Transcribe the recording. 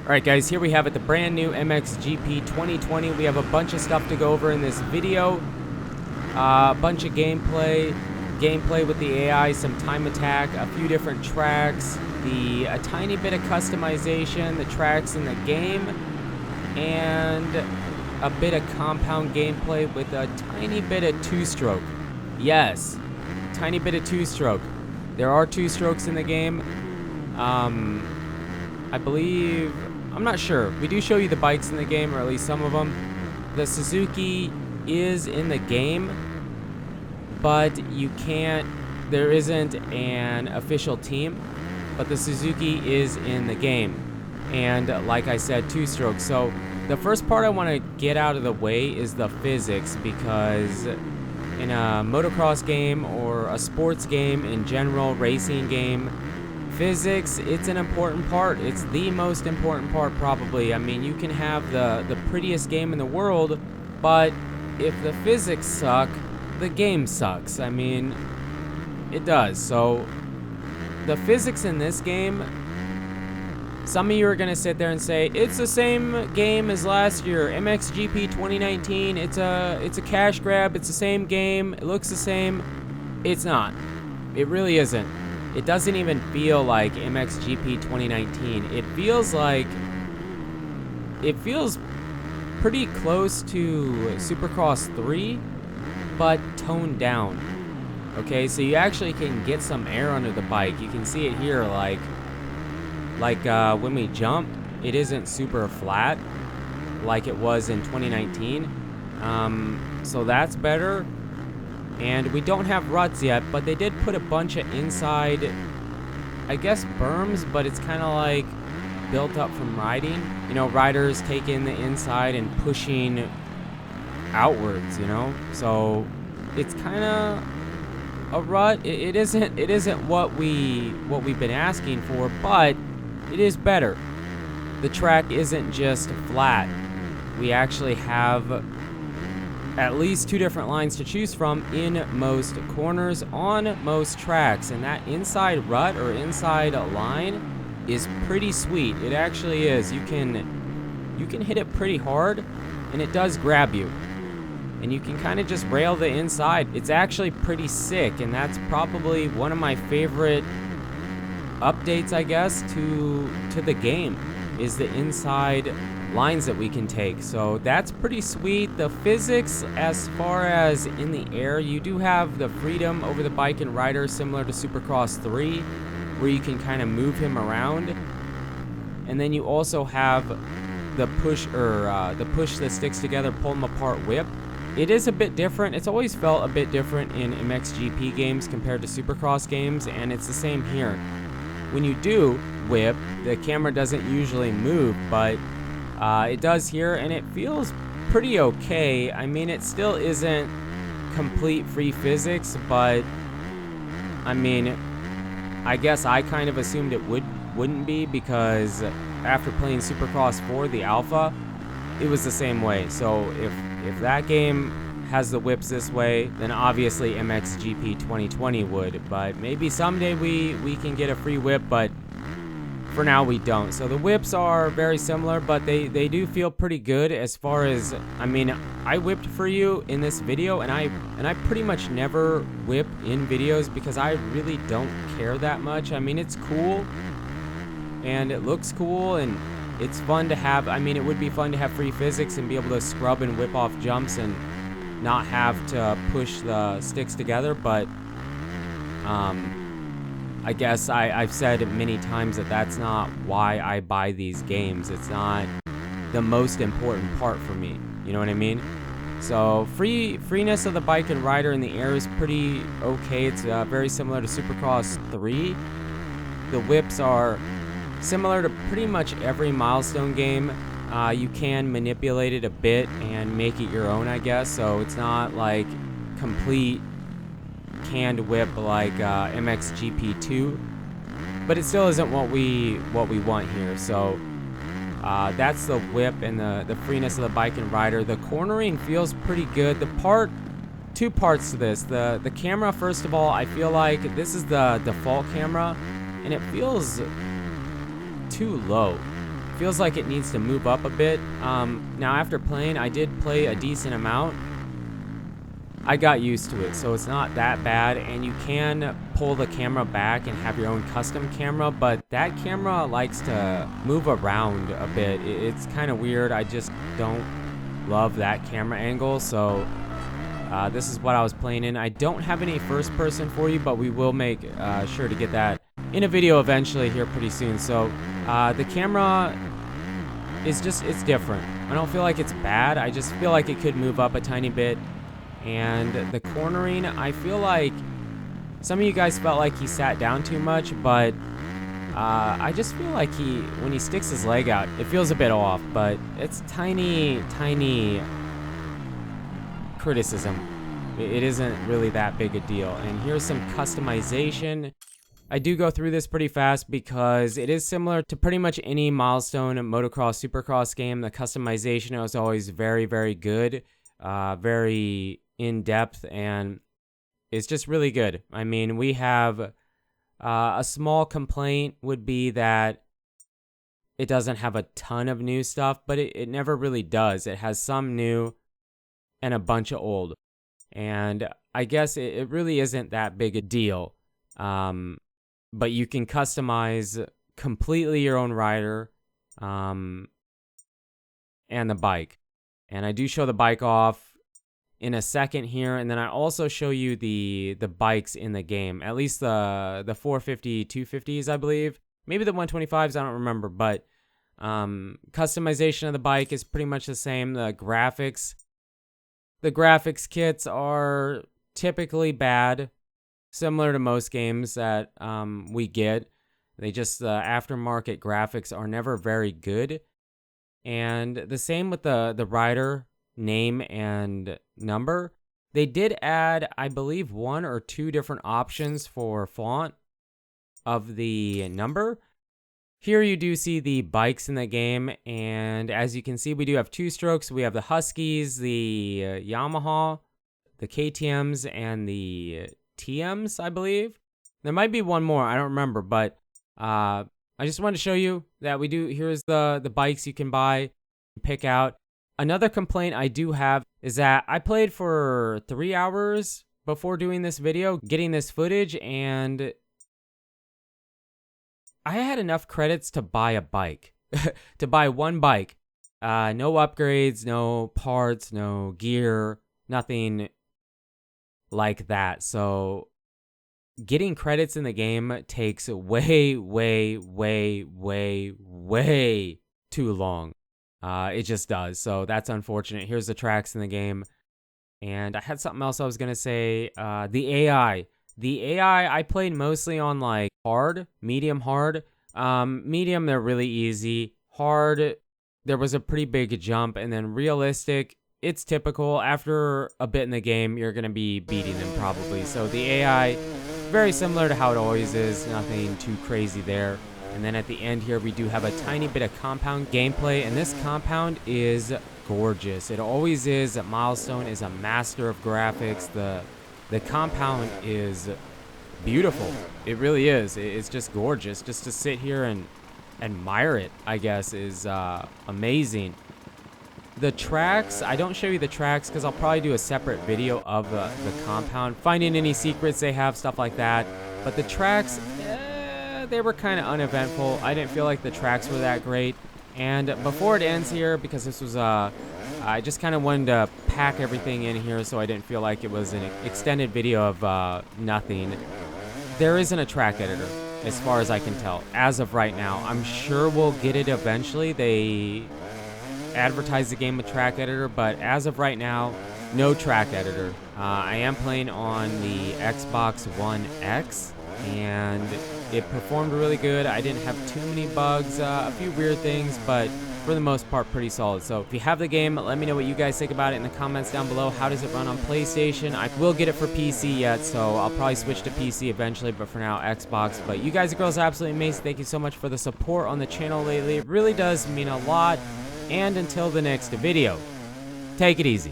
Alright guys, here we have it, the brand new MXGP 2020. We have a bunch of stuff to go over in this video. A bunch of gameplay with the AI, some time attack, a few different tracks, a tiny bit of customization, the tracks in the game, and a bit of compound gameplay with a tiny bit of two-stroke. Yes, tiny bit of two-stroke. There are two strokes in the game. I believe, I'm not sure. We do show you the bikes in the game, or at least some of them. The Suzuki is in the game, but you can't, there isn't an official team, but the Suzuki is in the game. And like I said, two strokes. So the first part I want to get out of the way is the physics, because in a motocross game or a sports game in general, racing game, physics, it's an important part. It's the most important part probably. I mean, you can have the prettiest game in the world, but if the physics suck, the game sucks. I mean, it does. So the physics in this game, some of you are going to sit there and say, it's the same game as last year, MXGP 2019, it's a cash grab, it's the same game, it looks the same. It's not. It really isn't. It doesn't even feel like MXGP 2019. It feels pretty close to Supercross 3, but toned down. Okay, so you actually can get some air under the bike. You can see it here, like when we jump, it isn't super flat like it was in 2019. So that's better. And we don't have ruts yet, but they did put a bunch of inside, I guess, berms, but it's kind of like built up from riding. You know, riders taking the inside and pushing outwards, you know? So it's kind of a rut. It isn't what we've been asking for, but it is better. The track isn't just flat. We actually have at least two different lines to choose from in most corners on most tracks, and that inside rut or inside line is pretty sweet. It actually is. You can hit it pretty hard, and it does grab you, and you can kind of just rail the inside. It's actually pretty sick, and that's probably one of my favorite updates, I guess, to the game, is the inside lines that we can take. So that's pretty sweet. The physics, as far as in the air, you do have the freedom over the bike and rider, similar to Supercross 3, where you can kind of move him around. And then you also have the push the sticks together, pull them apart whip. It is a bit different. It's always felt a bit different in MXGP games compared to Supercross games, and it's the same here. When you do whip, the camera doesn't usually move, but it does here, and it feels pretty okay. I mean, it still isn't complete free physics, but I mean, I guess I kind of assumed it wouldn't be, because after playing Supercross 4, the alpha, it was the same way. So if that game has the whips this way, then obviously MXGP 2020 would. But maybe someday we can get a free whip, but for now we don't. So the whips are very similar, but they do feel pretty good. As far as, I mean, I whipped for you in this video, and I pretty much never whip in videos because I really don't care that much. I mean, it's cool and it looks cool, and it's fun to have. I mean, it would be fun to have free physics and be able to scrub and whip off jumps and not have to push the sticks together, but I guess I've said many times that that's not why I buy these games. It's not the most important part for me. You know what I mean? So freeness of the bike and rider in the air is pretty okay. It's very similar to Supercross 3. The whips are similar to pretty much every milestone game. You can manipulate it a bit and make it your own, I guess. So it's not like complete canned whip like MXGP 2, but it still isn't what we want here. So that's the whip and the freeness of the bike and rider. The cornering feels pretty good. Two parts to this. The camera, first of all, I feel like this is the default camera, and it feels too low. feels like it needs to move up a bit. Now after playing, I did play a decent amount. I got used to it, so it's not that bad, and you can pull the camera back and have your own custom camera, but that camera likes to move around a bit. It's kind of weird. I just don't love that camera angle, so this is what I was playing in. I don't have any first person for you, but we will make sure to get that in a video eventually here pretty soon. So the camera is just, it's different. I don't feel like it's bad. I just feel like it could move up a tiny bit. And the cornering, I feel like some of you guys felt like he sat down too much, but I just feel like when he sticks his leg out, it feels a bit off, but it's tiny criticism. It isn't really that big a deal. And here's some customization. I do go through this pretty fast because it is similar to pretty much any milestone motocross, supercross game. The customization is always very, very good, very in-depth, and it's just really good. I mean, we have a small complaint would be that it doesn't have a ton of new stuff, but it never really does. It has some new and a bunch of old, and I guess it really isn't that big a deal. But you can customize completely your own rider and the bike. And I do show the bike off in a second here, and then I also show you the bikes in the game. At least the 450, 250s, I believe. Maybe the 125s, I don't remember. But customization of the bike is pretty much the same. The graphics kits are typically bad, similar to most games that we get. They just, aftermarket graphics are never very good. And the same with the rider name and number. They did add, I believe, 1 or 2 different options for font of the number. Here you do see the bikes in the game, and as you can see, we do have 2 strokes. We have the Huskies, the Yamaha, the KTMs, and the TMs, I believe. There might be one more, I don't remember, but I just wanted to show you that we do. Here's the bikes you can buy, pick out. Another complaint I do have is that I played for 3 hours before doing this video, getting this footage, and I had enough credits to buy a bike, to buy one bike. No upgrades, no parts, no gear, nothing like that. So getting credits in the game takes way too long. It just does. So that's unfortunate. Here's the tracks in the game. And I had something else I was going to say. The AI. The AI, I played mostly on like hard, medium hard. Medium, they're really easy. Hard, there was a pretty big jump. And then realistic, it's typical. After a bit in the game, you're going to be beating them probably. So the AI, very similar to how it always is. Nothing too crazy there. And then at the end here, we do have a tiny bit of compound gameplay, and this compound is gorgeous. It always is. Milestone is a master of graphics. The compound is beautiful. It really is. It's just gorgeous. Just to sit here and admire it, I guess, is amazing. The tracks, I don't show you the tracks because I'll probably do a separate video of the compound, finding any secrets they have, stuff like that. But the tracks, they were kind of uneventful. I didn't feel like the tracks were that great. And before it ends here, because this was I just kind of wanted to pack everything in here so I didn't feel like it was an extended video of nothing. There isn't a track editor, as far as I can tell, as of right now. I'm sure we'll get it eventually. They advertise the game with track editor, but as of right now, no track editor. I am playing on the Xbox One X, and it performed really good. I didn't have too many bugs, a few weird things, but for the most part, pretty solid. So if you have the game, let me know what you guys think about it in the comments down below. How does it run on PlayStation? I will get it for PC yet, so I'll probably switch to PC eventually, but for now, Xbox. But you guys and girls are absolutely amazing. Thank you so much for the support on the channel lately. It really does mean a lot. And until the next video, take it easy.